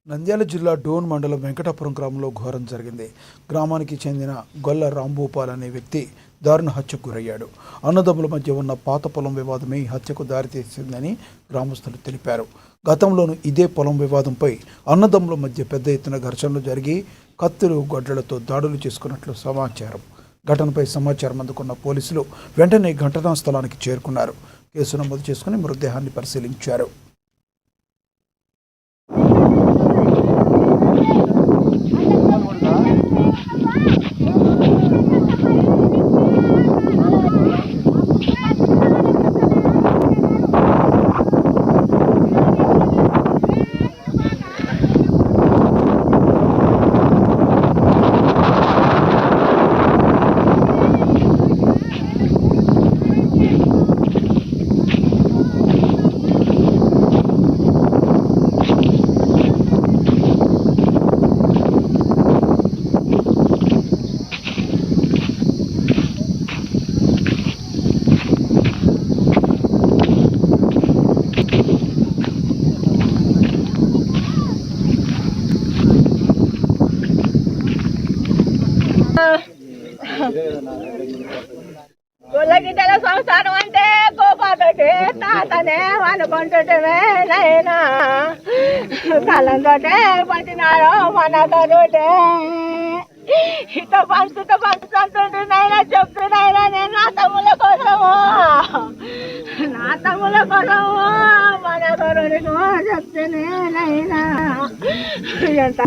నంద్యాల జిల్లా డోన్ మండలం వెంకటాపురం గ్రామంలో ఘోరం జరిగింది. గ్రామానికి చెందిన గొల్ల రాంభూపాల్ అనే వ్యక్తి దారుణ హత్యకు గురయ్యాడు. అన్నదమ్ముల మధ్య ఉన్న పాత పొలం వివాదమే ఈ హత్యకు దారితీసిందని గ్రామస్తులు తెలిపారు. గతంలోనూ ఇదే పొలం వివాదంపై అన్నదమ్ముల మధ్య పెద్ద ఎత్తున ఘర్షణలు జరిగి కత్తులు గొడ్డలతో దాడులు చేసుకున్నట్లు సమాచారం. ఘటనపై సమాచారం అందుకున్న పోలీసులు వెంటనే ఘటనా స్థలానికి చేరుకున్నారు. కేసు నమోదు చేసుకుని మృతదేహాన్ని పరిశీలించారు. గుళ్ళగిద్దల సంసారం అంటే గోపాతోటి తాతనే అనుకుంటుంటే నైనా కళ్ళంతోటే పట్టినాడు మనతోటే ఇతో పంచుతుంటున్నాయినా చెప్తున్నాయినా నేను నా తమ్ముల కోసము మన కొరకు చెప్తేనే నైనా ఎంత